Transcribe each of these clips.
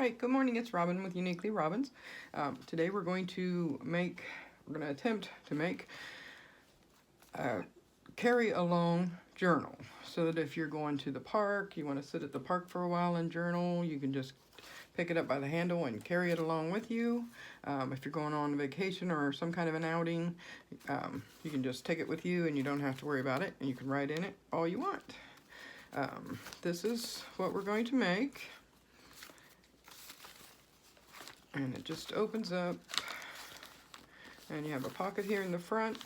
Hi, good morning. It's Robin with Uniquely Robins. Today we're going to attempt to make a carry-along journal, so that if you're going to the park, you want to sit at the park for a while and journal, you can just pick it up by the handle and carry it along with you. If you're going on vacation or some kind of an outing, you can just take it with you and you don't have to worry about it, and you can write in it all you want. This is what we're going to make. And it just opens up, and you have a pocket here in the front,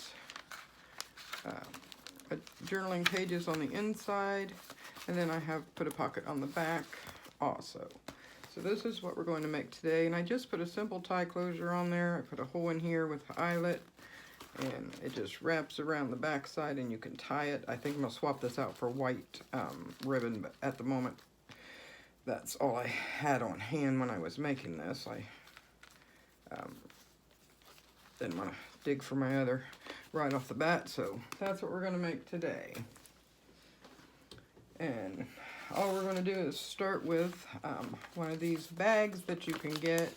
journaling pages on the inside, and then I have put a pocket on the back also. So this is what we're going to make today, and I just put a simple tie closure on there. I put a hole in here with the eyelet, and it just wraps around the back side, and you can tie it. I think I'm going to swap this out for white ribbon, but at the moment that's all I had on hand when I was making this. I didn't want to dig for my other right off the bat, so that's what we're going to make today. And all we're going to do is start with one of these bags that you can get.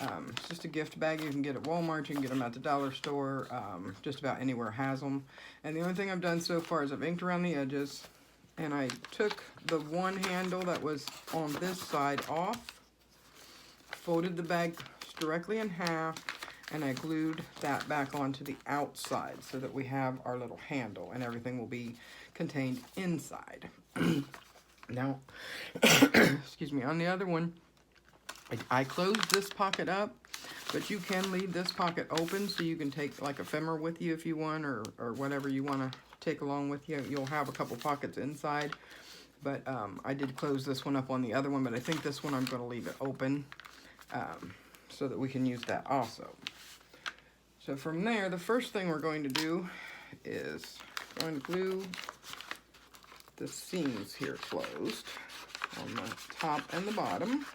It's just a gift bag you can get at Walmart. You can get them at the dollar store. Just about anywhere has them. And the only thing I've done so far is I've inked around the edges, and I took the one handle that was on this side off, folded the bag directly in half, and I glued that back onto the outside so that we have our little handle and everything will be contained inside. Now, excuse me, on the other one, I closed this pocket up, but you can leave this pocket open so you can take like ephemera with you if you want, or whatever you want to take along with you. You'll have a couple pockets inside, but I did close this one up on the other one, but I think this one I'm going to leave it open so that we can use that also. So from there, the first thing we're going to do is going to glue the seams here closed on the top and the bottom.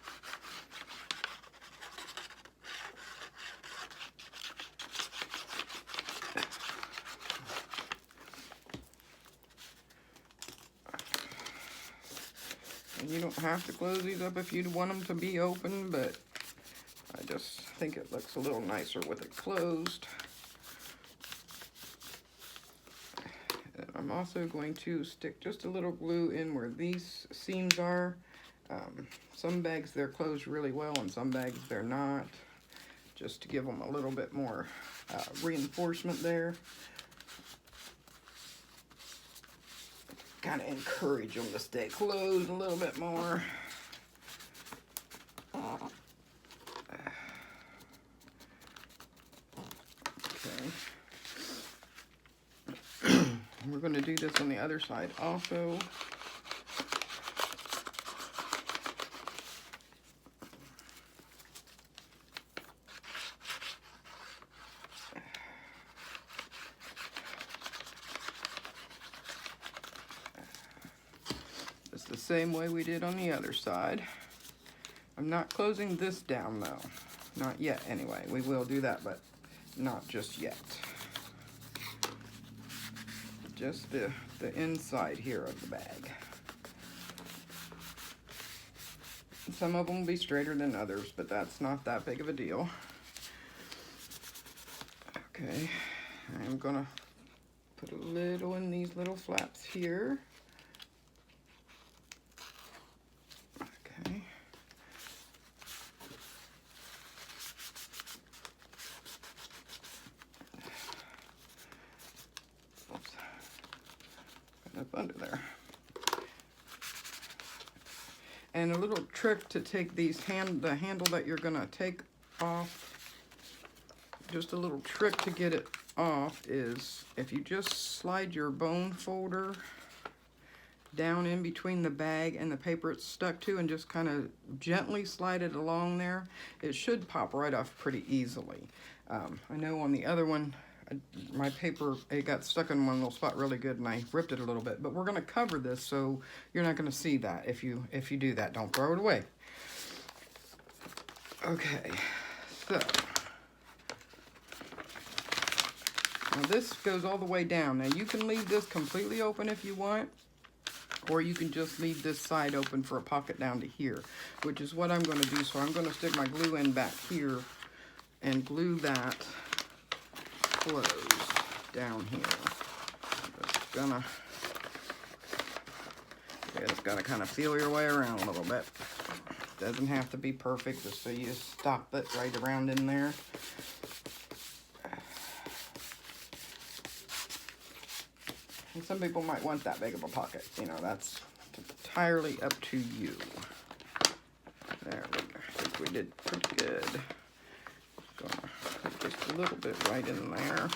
And you don't have to close these up if you want them to be open, but I just think it looks a little nicer with it closed. And I'm also going to stick just a little glue in where these seams are. Some bags they're closed really well, and some bags they're not, just to give them a little bit more reinforcement there. Kind of encourage them to stay closed a little bit more. We're going to do this on the other side also. It's the same way we did on the other side. I'm not closing this down though. Not yet anyway. We will do that, but not just yet. Just the inside here of the bag. Some of them will be straighter than others, but that's not that big of a deal. Okay, I'm gonna put a little in these little flaps here. Okay. Up under there. And a little trick to take these the handle that you're gonna take off, just a little trick to get it off is if you just slide your bone folder down in between the bag and the paper it's stuck to, and just kind of gently slide it along there, it should pop right off pretty easily. I know on the other one, my paper, it got stuck in one little spot really good, and I ripped it a little bit. But we're going to cover this, so you're not going to see that. If you do that, don't throw it away. Okay, so now this goes all the way down. Now you can leave this completely open if you want, Or you can just leave this side open for a pocket down to here, which is what I'm going to do. So I'm going to stick my glue in back here and glue that closed down here. Just gotta kind of feel your way around a little bit. Doesn't have to be perfect, just so you stop it right around in there. And some people might want that big of a pocket. You know, that's entirely up to you. There we go. I think we did pretty good. Gonna put just a little bit right in there.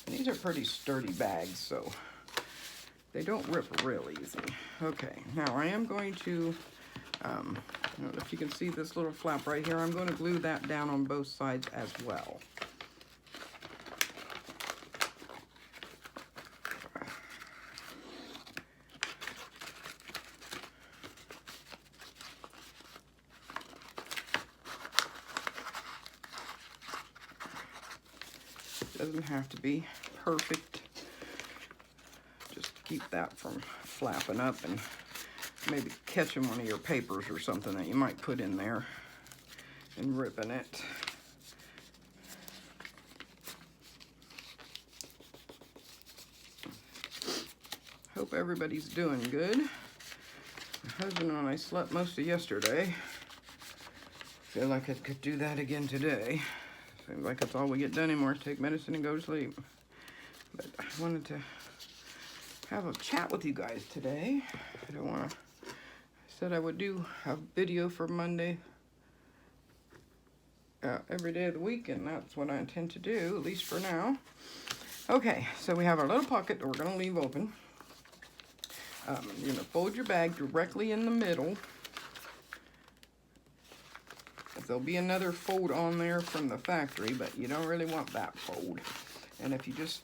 These are pretty sturdy bags, so they don't rip real easy. Okay, now I am going to, I don't know if you can see this little flap right here, I'm going to glue that down on both sides as well. Doesn't have to be perfect, just to keep that from flapping up and maybe catching one of your papers or something that you might put in there and ripping it. Hope everybody's doing good. My husband and I slept most of yesterday. Feel like I could do that again today. Seems like that's all we get done anymore, take medicine and go to sleep. But I wanted to have a chat with you guys today. I said I would do a video for Monday every day of the week, and that's what I intend to do, at least for now. Okay, so we have our little pocket that we're going to leave open. You're going to fold your bag directly in the middle. There'll be another fold on there from the factory, but you don't really want that fold. And if you just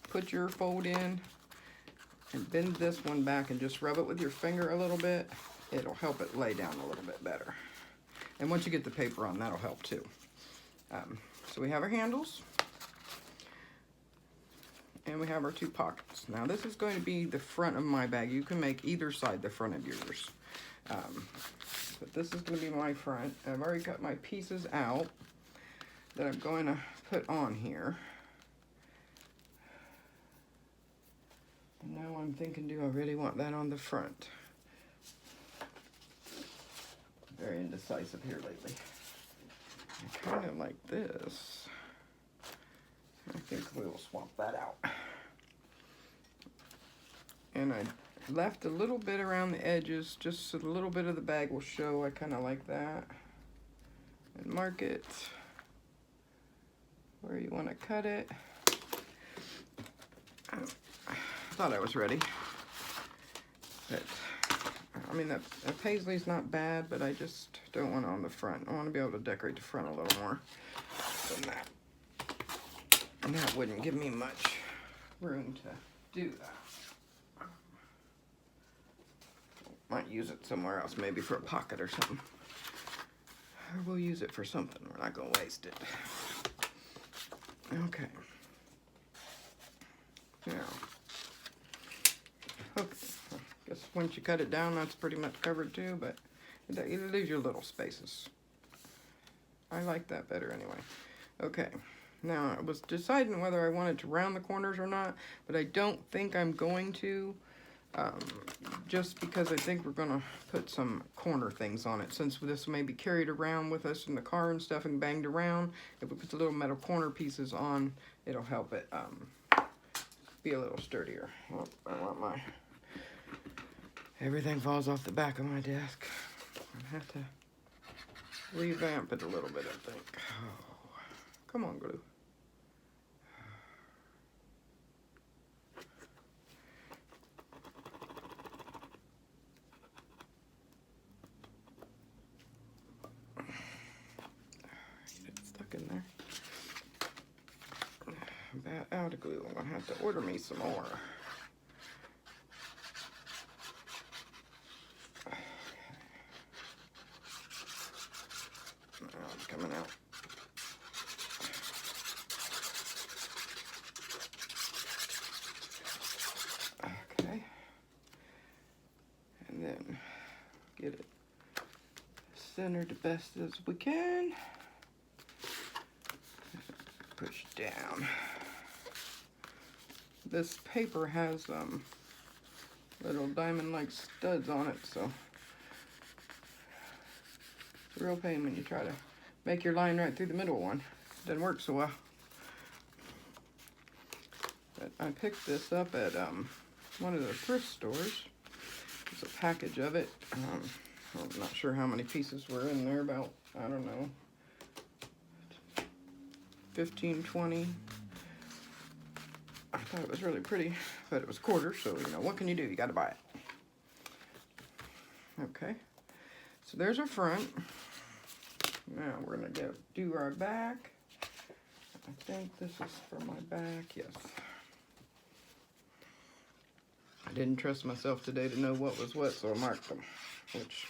put your fold in and bend this one back and just rub it with your finger a little bit, it'll help it lay down a little bit better. And once you get the paper on, that'll help too. So we have our handles. And we have our two pockets. Now this is going to be the front of my bag. You can make either side the front of yours. But this is going to be my front. I've already got my pieces out that I'm going to put on here. And now I'm thinking, do I really want that on the front? Very indecisive here lately. I kind of like this. I think we will swap that out. And I left a little bit around the edges, just so a little bit of the bag will show. I kind of like that. And mark it where you want to cut it. I thought I was ready. But, I mean, that paisley's not bad, but I just don't want it on the front. I want to be able to decorate the front a little more than that. And that wouldn't give me much room to do that. Might use it somewhere else, maybe for a pocket or something. Or we'll use it for something. We're not going to waste it. Okay. Now, okay. I guess once you cut it down, that's pretty much covered too, but it leaves your little spaces. I like that better anyway. Okay. Now, I was deciding whether I wanted to round the corners or not, but I don't think I'm going to. Just because I think we're going to put some corner things on it. Since this may be carried around with us in the car and stuff and banged around, if we put the little metal corner pieces on, it'll help it be a little sturdier. Oh, I want my... Everything falls off the back of my desk. I have to revamp it a little bit, I think. Oh, come on, glue. In there. That out of glue. I'm gonna have to order me some more. Now it's coming out. centered the best as we can. Push down. This paper has little diamond-like studs on it, so it's a real pain when you try to make your line right through the middle one. It doesn't work so well. But I picked this up at one of the thrift stores. It's a package of it. I'm not sure how many pieces were in there, about, I don't know, 15, 20. I thought it was really pretty, but it was quarter, so you know, what can you do? You gotta buy it. Okay, so there's our front. Now we're gonna do our back. I think this is for my back, yes. I didn't trust myself today to know what was what, so I marked them, which,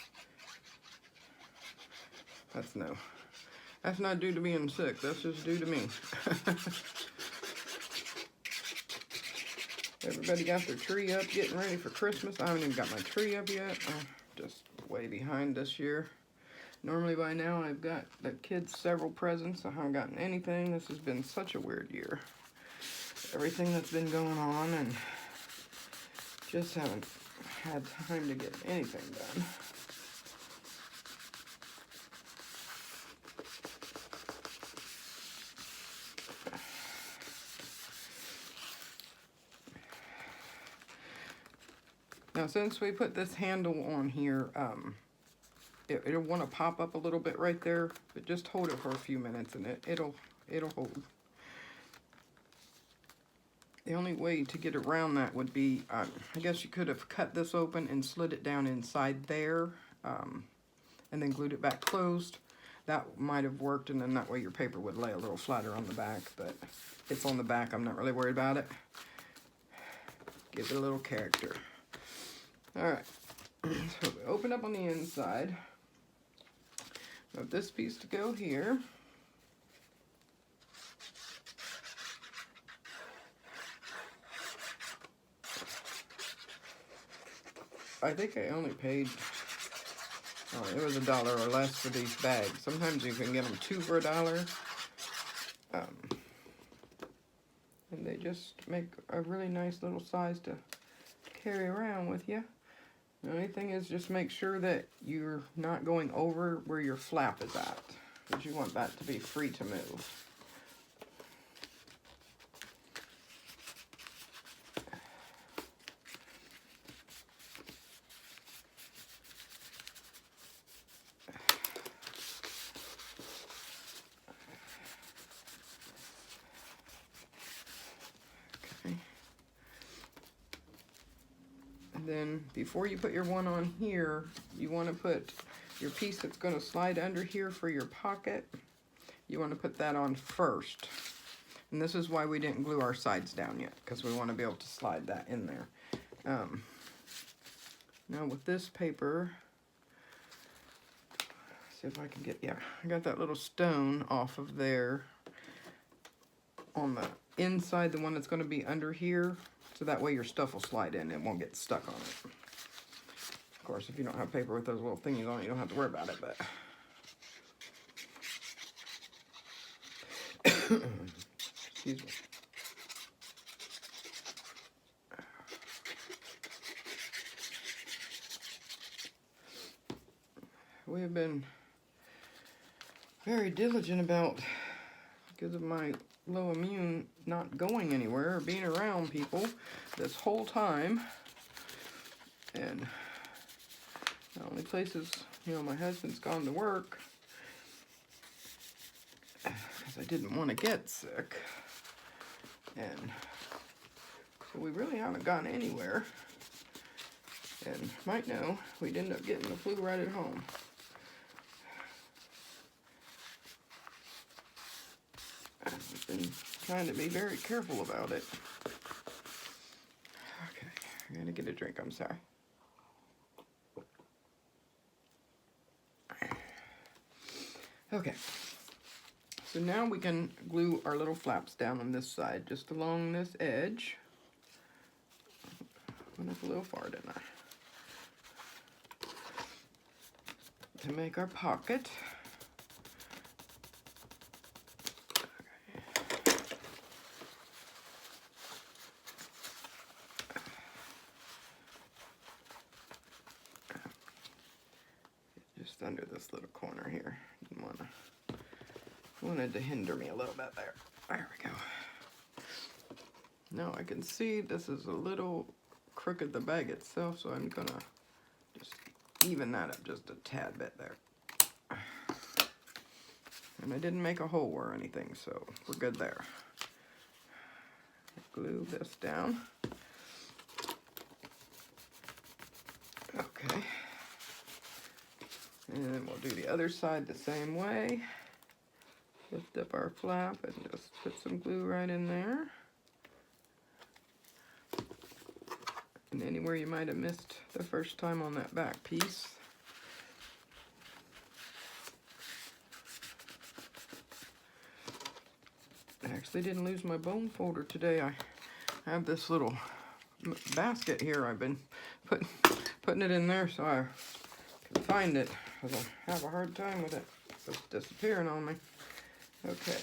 that's not due to being sick, that's just due to me. Everybody got their tree up, getting ready for Christmas. I haven't even got my tree up yet. I'm just way behind this year. Normally by now I've got the kids several presents. I haven't gotten anything. This has been such a weird year. Everything that's been going on, and just haven't had time to get anything done. Now, since we put this handle on here, it'll want to pop up a little bit right there, but just hold it for a few minutes and it'll hold. The only way to get around that would be, I guess you could have cut this open and slid it down inside there, and then glued it back closed. That might have worked, and then that way your paper would lay a little flatter on the back, but it's on the back. I'm not really worried about it. Give it a little character. All right, so we open up on the inside. Got this piece to go here. I think I only paid, it was $1 or less for these bags. Sometimes you can get them 2 for $1. And they just make a really nice little size to carry around with you. The only thing is just make sure that you're not going over where your flap is at, because you want that to be free to move. Then before you put your one on here, you want to put your piece that's going to slide under here for your pocket. You want to put that on first. And this is why we didn't glue our sides down yet, because we want to be able to slide that in there. Now with this paper, see if I can get, yeah, I got that little stone off of there on the inside, the one that's going to be under here. So that way your stuff will slide in and it won't get stuck on it. Of course, if you don't have paper with those little thingies on it, you don't have to worry about it, but... Excuse me. We have been very diligent about, because of my low immune, not going anywhere or being around people this whole time. And the only places, you know, my husband's gone to work because I didn't want to get sick. And so we really haven't gone anywhere. And might know, we'd end up getting the flu right at home. I've been trying to be very careful about it. Okay, I'm gonna get a drink, I'm sorry. Okay, so now we can glue our little flaps down on this side, just along this edge. Went up a little far, didn't I? to make our pocket. Just under this little corner here. Wanted to hinder me a little bit there. There we go. Now I can see this is a little crooked, the bag itself, so I'm gonna just even that up just a tad bit there. And I didn't make a hole or anything, so we're good there. Glue this down. Okay. And then we'll do the other side the same way. Lift up our flap and just put some glue right in there. And anywhere you might have missed the first time on that back piece. I actually didn't lose my bone folder today. I have this little basket here. I've been putting it in there so I can find it, because I have a hard time with it. It's disappearing on me. Okay,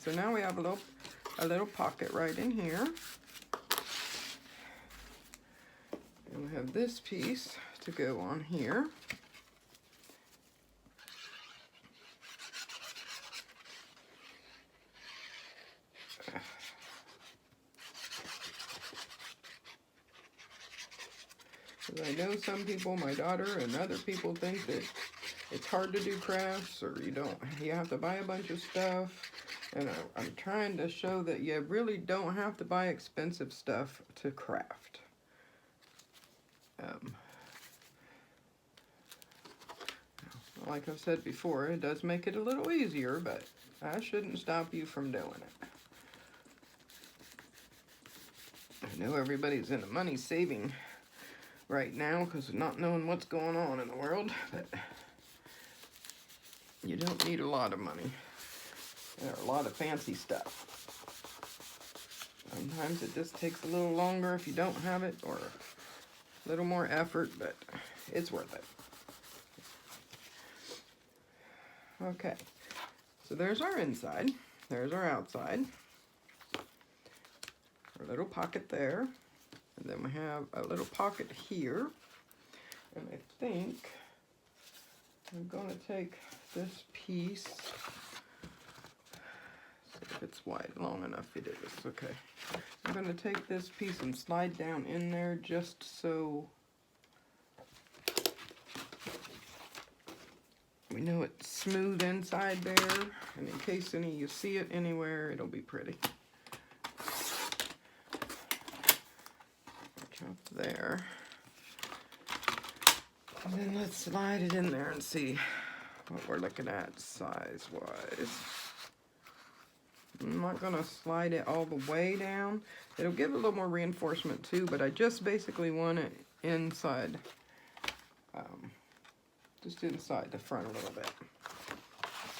so now we have a little pocket right in here. And we have this piece to go on here. I know some people, my daughter and other people, think that it's hard to do crafts, or you have to buy a bunch of stuff. And I'm trying to show that you really don't have to buy expensive stuff to craft. Like I've said before, it does make it a little easier, but that shouldn't stop you from doing it. I know everybody's in a money saving right now because of not knowing what's going on in the world, but you don't need a lot of money or a lot of fancy stuff. Sometimes it just takes a little longer if you don't have it, or a little more effort, but it's worth it. Okay, so there's our inside, there's our outside, our little pocket there, and then we have a little pocket here, and I think I'm going to take this piece, see if it's wide long enough. It is, okay. I'm going to take this piece and slide down in there just so we know it's smooth inside there, and in case you see it anywhere, it'll be pretty. Chop there. And then let's slide it in there and see what we're looking at size-wise. I'm not going to slide it all the way down. It'll give it a little more reinforcement too, but I just basically want it inside. Just inside the front a little bit.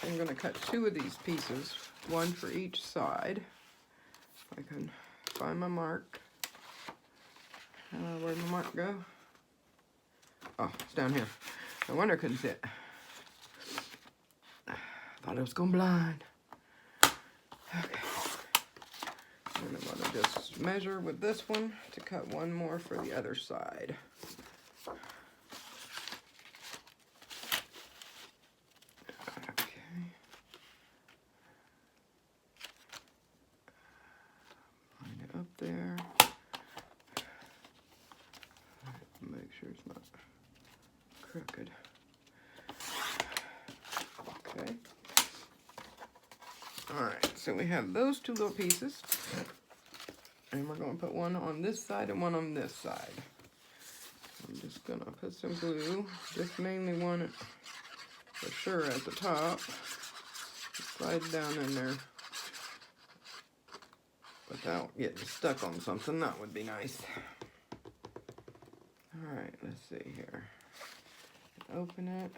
I'm going to cut 2 of these pieces, one for each side. If I can find my mark. Where'd my mark go? Oh, it's down here. No wonder I couldn't see it. Thought I was going blind. Okay. And I'm going to just measure with this one to cut one more for the other side. There. Make sure it's not crooked. Okay. Alright, so we have those 2 little pieces. And we're going to put one on this side and one on this side. I'm just going to put some glue. Just mainly want it for sure at the top. Slide down in there. Without getting stuck on something, that would be nice. Alright, let's see here. Open it.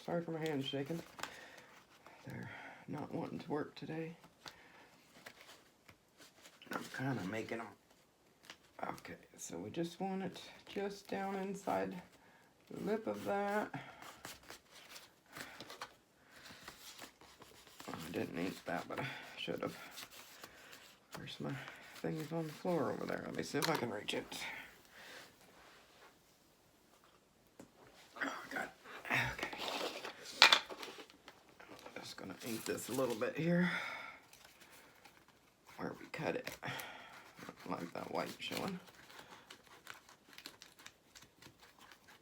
Sorry for my hands shaking. They're not wanting to work today. I'm kind of making them. Okay, so we just want it just down inside the lip of that. didn't eat that, but I should have. Where's my thing is on the floor over there? Let me see if I can reach it. Oh, God. Okay. I'm just going to ink this a little bit here. Where we cut it. I don't like that white showing.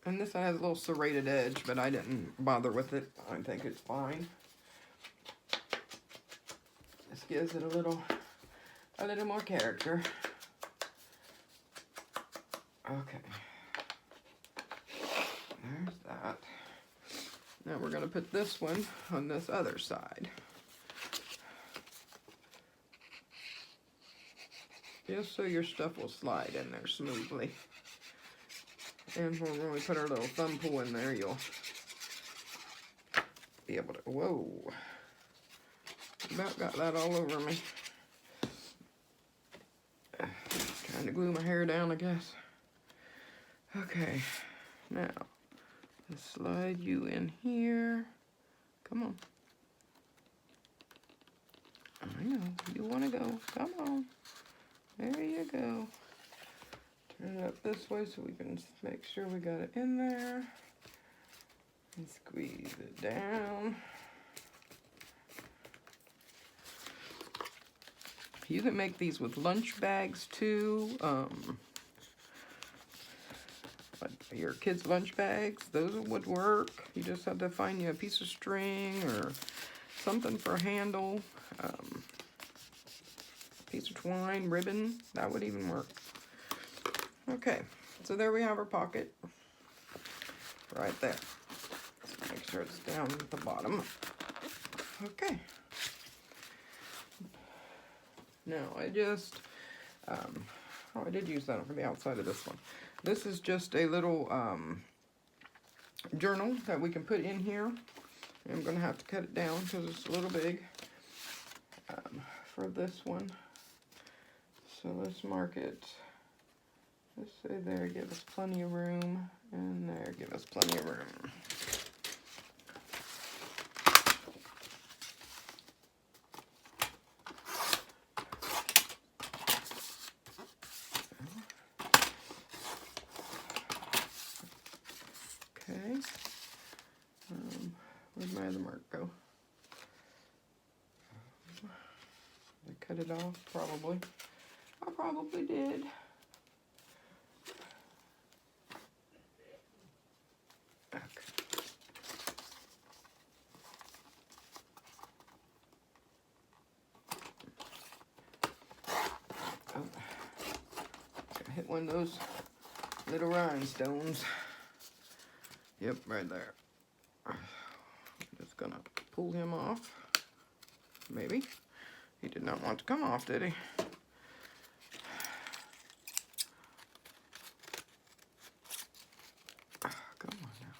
And this one has a little serrated edge, but I didn't bother with it. I think it's fine. This gives it a little more character. Okay. There's that. Now we're going to put this one on this other side. Just so your stuff will slide in there smoothly. And when we put our little thumb pull in there, you'll be able to, whoa. About got that all over me. Trying to glue my hair down, I guess. Okay, now, let's slide you in here. Come on. I know, you want to go. Come on. There you go. Turn it up this way so we can make sure we got it in there. And squeeze it down. You can make these with lunch bags too. Like your kids' lunch bags, those would work. You just have to find you a piece of string or something for a handle. Piece of twine, ribbon, that would even work. Okay, so there we have our pocket. Right there. Let's make sure it's down at the bottom. Okay. Now, I just, oh, I did use that for the outside of this one. This is just a little journal that we can put in here. I'm going to have to cut it down because it's a little big for this one. So let's mark it. Let's say there, give us plenty of room, and there, give us plenty of room. Okay. Where'd my other mark go? Did I cut it off? Probably. I probably did. Okay. Oh. I hit one of those little rhinestones. Yep, right there. I'm just gonna pull him off. Maybe. He did not want to come off, did he? Come on now.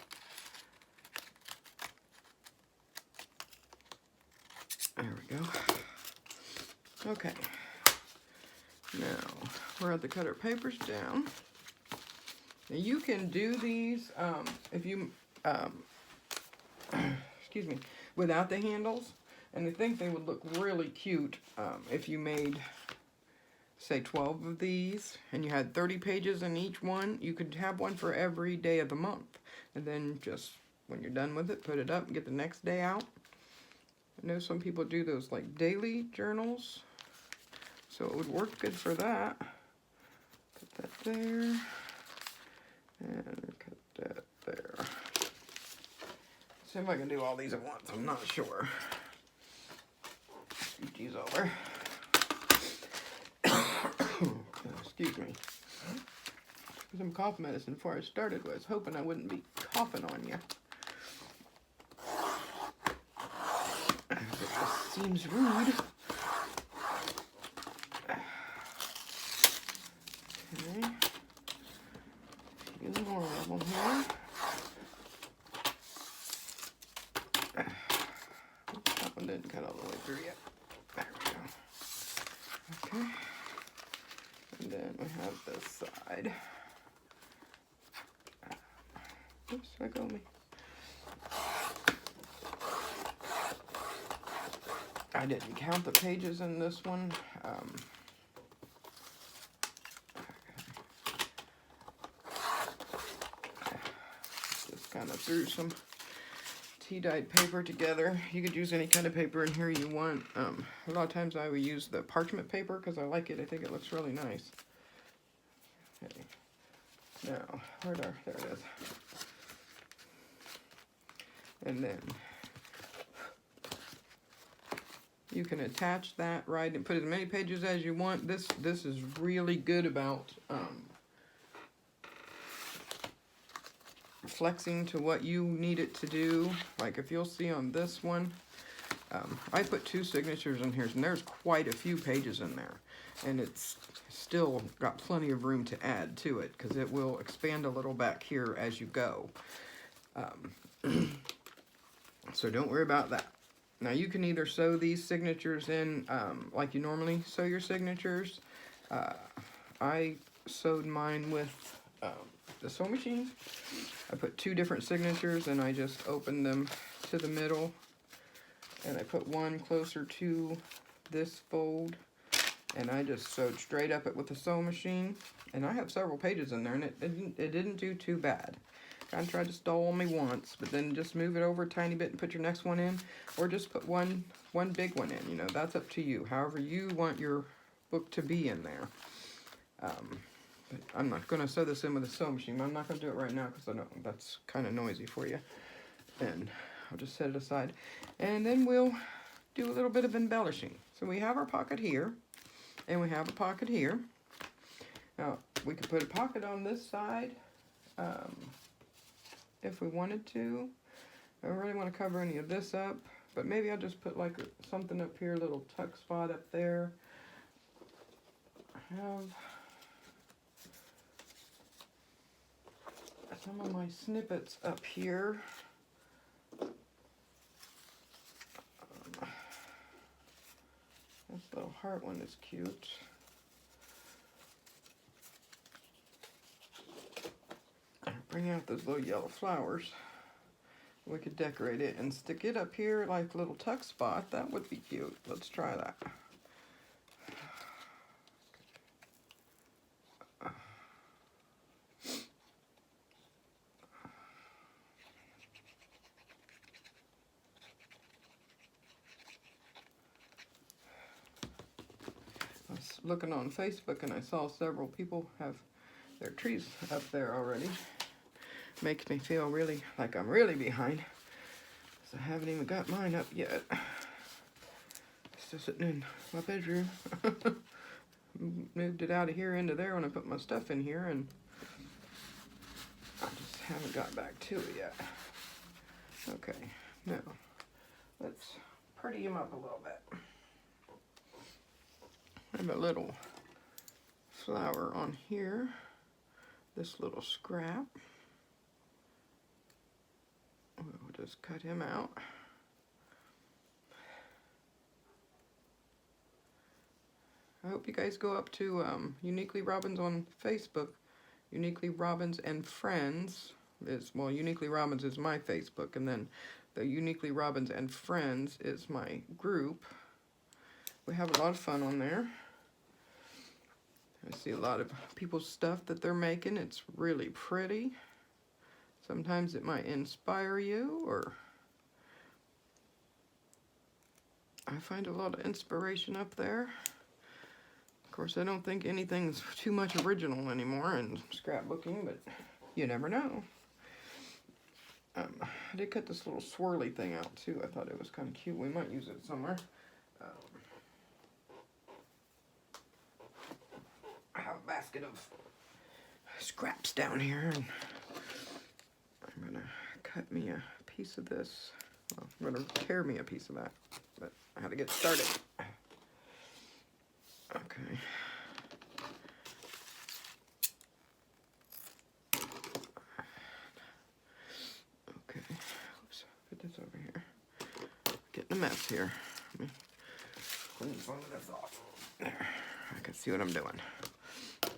There we go. Okay. Now, we're at the cut our papers down. Now you can do these if you, excuse me, without the handles. And I think they would look really cute if you made, say, 12 of these. And you had 30 pages in each one. You could have one for every day of the month. And then just, when you're done with it, put it up and get the next day out. I know some people do those like daily journals. So it would work good for that. Put that there. And cut that there. See if I can do all these at once. I'm not sure. Scoot these over. Excuse me. Some cough medicine before I started. I was hoping I wouldn't be coughing on you. It just seems rude. Okay. Get more of them here. That one didn't cut all the way through yet. There we go. Okay. And then we have this side. Oops, let go of me. I didn't count the pages in this one. Just kind of threw some tea-dyed paper together. You could use any kind of paper in here you want. A lot of times I would use the parchment paper because I like it. I think it looks really nice. Okay. Now, there it is. And then you can attach that right and put as many pages as you want. This is really good about flexing to what you need it to do. Like if you'll see on this one, I put 2 signatures in here, and there's quite a few pages in there. And it's still got plenty of room to add to it because it will expand a little back here as you go. So don't worry about that. Now you can either sew these signatures in like you normally sew your signatures. I sewed mine with the sewing machine. I put 2 different signatures and I just opened them to the middle. And I put one closer to this fold. And I just sewed straight up it with the sewing machine. And I have several pages in there and it didn't do too bad. Kind of tried to stall me once, but then just move it over a tiny bit and put your next one in, or just put one big one in. You know, that's up to you. However you want your book to be in there. But I'm not going to sew this in with a sewing machine. I'm not going to do it right now because I know that's kind of noisy for you. And I'll just set it aside. And then we'll do a little bit of embellishing. So we have our pocket here, and we have a pocket here. Now, we could put a pocket on this side. If we wanted to. I don't really want to cover any of this up, but maybe I'll just put like something up here, a little tuck spot up there. I have some of my snippets up here. This little heart one is cute. Bring out those little yellow flowers. We could decorate it and stick it up here like a little tuck spot. That would be cute. Let's try that. I was looking on Facebook and I saw several people have their trees up there already. Makes me feel really like I'm really behind. So I haven't even got mine up yet. Still sitting in my bedroom. Moved it out of here into there when I put my stuff in here, and I just haven't got back to it yet. Okay, now let's pretty him up a little bit. I have a little flower on here. This little scrap. We'll just cut him out. I hope you guys go up to Uniquely Robins on Facebook. Uniquely Robins and Friends is, well, Uniquely Robins is my Facebook, and then the Uniquely Robins and Friends is my group. We have a lot of fun on there. I see a lot of people's stuff that they're making. It's really pretty. Sometimes it might inspire you, or I find a lot of inspiration up there. Of course, I don't think anything's too much original anymore in scrapbooking, but you never know. I did cut this little swirly thing out too. I thought it was kind of cute. We might use it somewhere. I have a basket of scraps down here, and I'm gonna cut me a piece of this. Well, I'm gonna tear me a piece of that, but I had to get started. Okay. Okay. Oops. Put this over here. Getting a mess here. Let me clean some of this off. There. I can see what I'm doing. I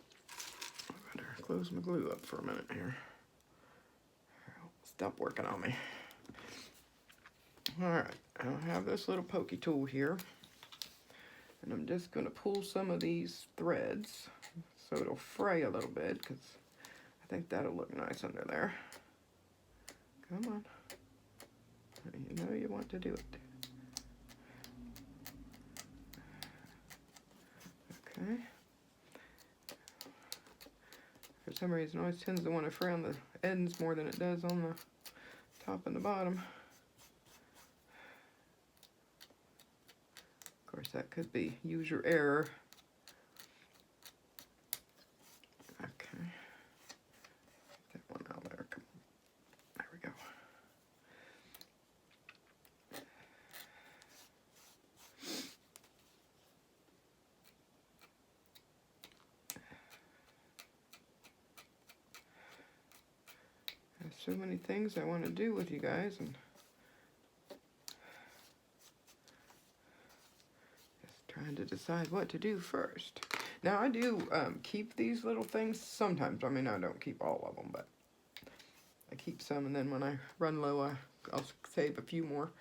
better close my glue up for a minute here. Stop working on me. Alright, I have this little pokey tool here, and I'm just going to pull some of these threads so it'll fray a little bit, because I think that'll look nice under there. Come on. You know you want to do it. Okay. For some reason, it always tends to want to fray on the ends more than it does on the top and the bottom. Of course, that could be user error. Okay. Get that one out there. Come on. There we go. I have so many things I want to do with you guys, and trying to decide what to do first. Now I do keep these little things sometimes. I mean, I don't keep all of them, but I keep some, and then when I run low, I'll save a few more,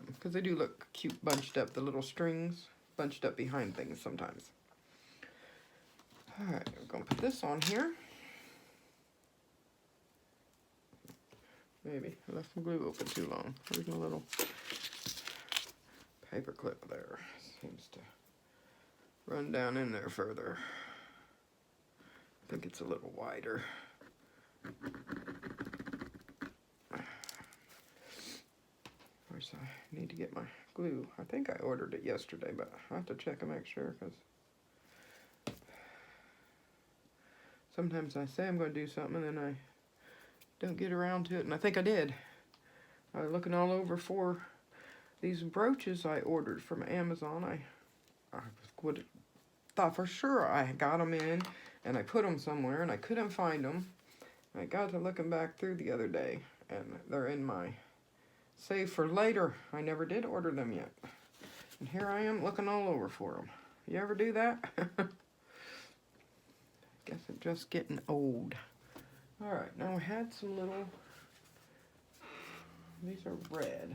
because they do look cute bunched up, the little strings bunched up behind things sometimes. Alright, I'm going to put this on here. Maybe I left some glue open too long. There's my little paper clip there. Seems to run down in there further. I think it's a little wider. Of course, I need to get my glue. I think I ordered it yesterday, but I have to check and make sure, because sometimes I say I'm going to do something and then I don't get around to it, and I think I did. I was looking all over for these brooches I ordered from Amazon. I would thought for sure I got them in, and I put them somewhere, and I couldn't find them. I got to looking back through the other day, and they're in my save for later. I never did order them yet. And here I am looking all over for them. You ever do that? I guess I'm just getting old. Alright, now I had some little, these are red.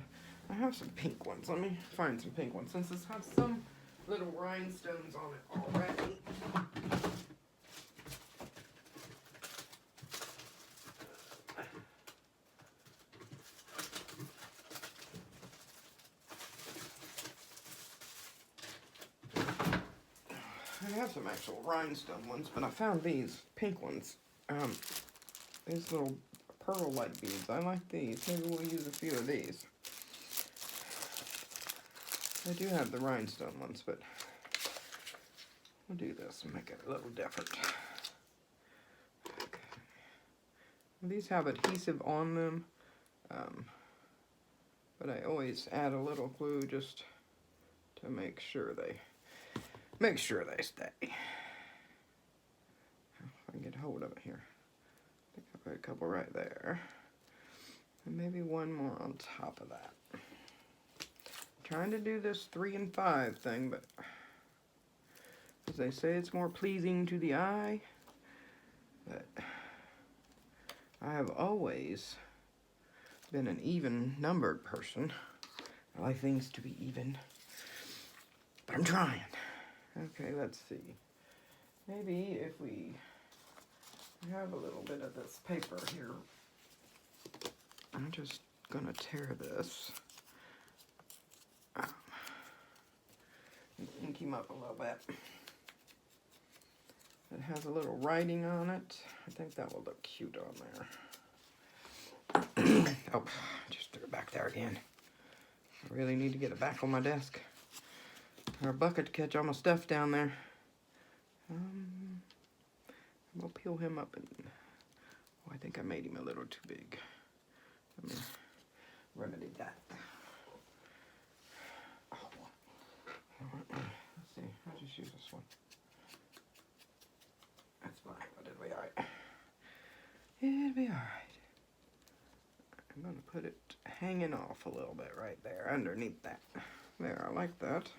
I have some pink ones. Let me find some pink ones, since this has some little rhinestones on it already. I have some actual rhinestone ones, but I found these pink ones. These little pearl-like beads. I like these. Maybe we'll use a few of these. I do have the rhinestone ones, but we'll do this and make it a little different. Okay. These have adhesive on them, but I always add a little glue just to make sure they stay. If I can get hold of it here. I think I put a couple right there. And maybe one more on top of that. I'm trying to do this 3 and 5 thing, but as they say, it's more pleasing to the eye. But I have always been an even numbered person. I like things to be even. But I'm trying. Okay, let's see. Maybe if we have a little bit of this paper here, I'm just gonna tear this. Ink him up a little bit. It has a little writing on it. I think that will look cute on there. Oh, just threw it back there again. I really need to get it back on my desk. Or a bucket to catch all my stuff down there. We'll peel him up and... Oh, I think I made him a little too big. Let me remedy that. Oh, let's see. I'll just use this one. That's fine, but it'll be alright. It'll be alright. I'm going to put it hanging off a little bit right there, underneath that. There, I like that.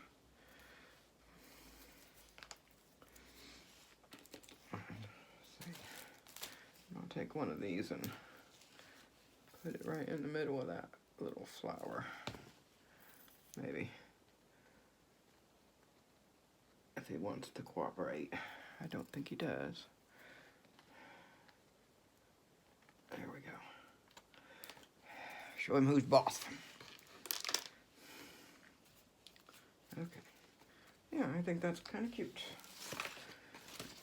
I'll take one of these and put it right in the middle of that little flower. maybe. If he wants to cooperate. I don't think he does. There we go. Show him who's boss. Okay. Yeah, I think that's kind of cute.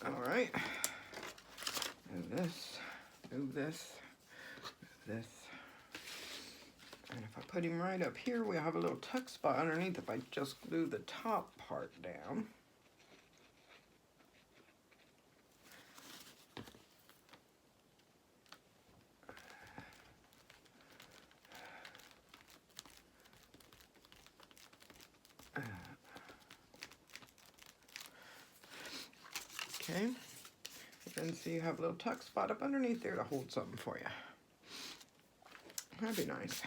Alright. Move this. Move this. Move this. And if I put him right up here, we'll have a little tuck spot underneath if I just glue the top part down. Okay, and then so you have a little tuck spot up underneath there to hold something for you. That'd be nice.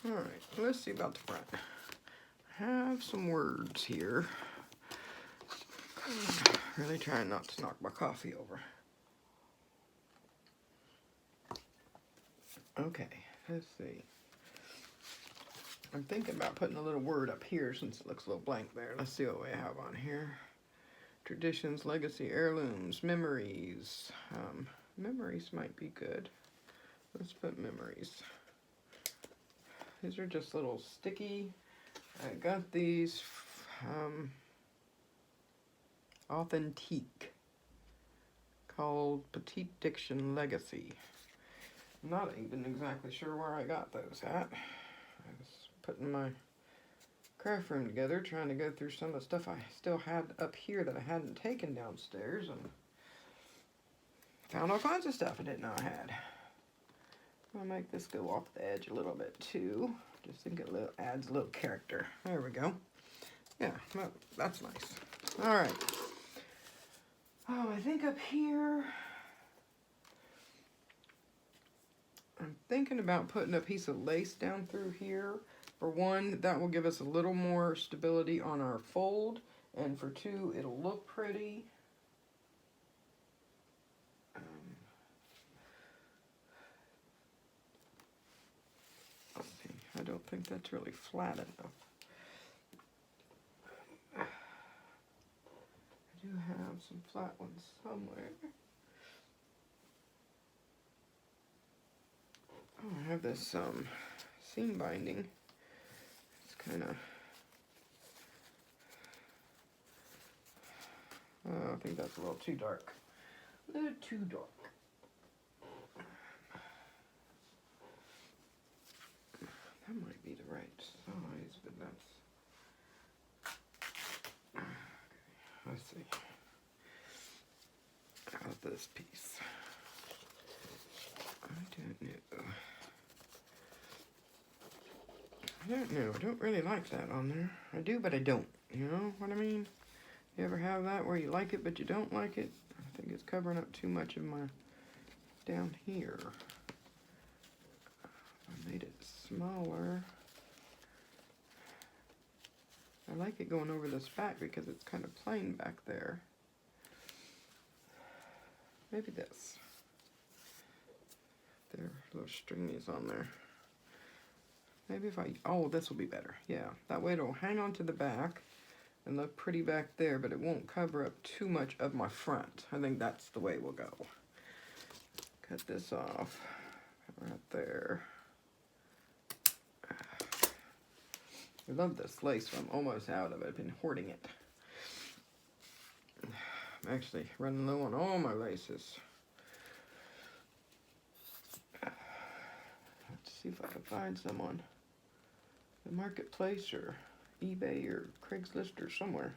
All right, let's see about the front. I have some words here. Really trying not to knock my coffee over. Okay, let's see. I'm thinking about putting a little word up here since it looks a little blank there. Let's see what we have on here. Traditions, legacy, heirlooms, memories. Memories might be good. Let's put memories. These are just little sticky. I got these Authentique, called Petite Diction Legacy. I'm not even exactly sure where I got those at. I was putting my craft room together, trying to go through some of the stuff I still had up here that I hadn't taken downstairs, and found all kinds of stuff I didn't know I had. I'll make this go off the edge a little bit too. Just think it adds a little character. There we go. Yeah, well, that's nice. All right. Oh, I think up here, I'm thinking about putting a piece of lace down through here. For one, that will give us a little more stability on our fold, and for two, it'll look pretty. Let's see, I don't think that's really flat enough. I do have some flat ones somewhere. Oh, I have this seam binding. Kind of, I think that's a little too dark. A little too dark. That might be the right size, but that's... Okay, let's see. How about this piece? I don't know. I don't know. I don't really like that on there. I do, but I don't. You know what I mean? You ever have that where you like it, but you don't like it? I think it's covering up too much of my down here. I made it smaller. I like it going over this back because it's kind of plain back there. Maybe this. There are little stringies on there. Maybe if oh, this will be better. Yeah, that way it'll hang on to the back and look pretty back there, but it won't cover up too much of my front. I think that's the way we'll go. Cut this off right there. I love this lace, but I'm almost out of it. I've been hoarding it. I'm actually running low on all my laces. Let's see if I can find some on the marketplace or eBay or Craigslist or somewhere.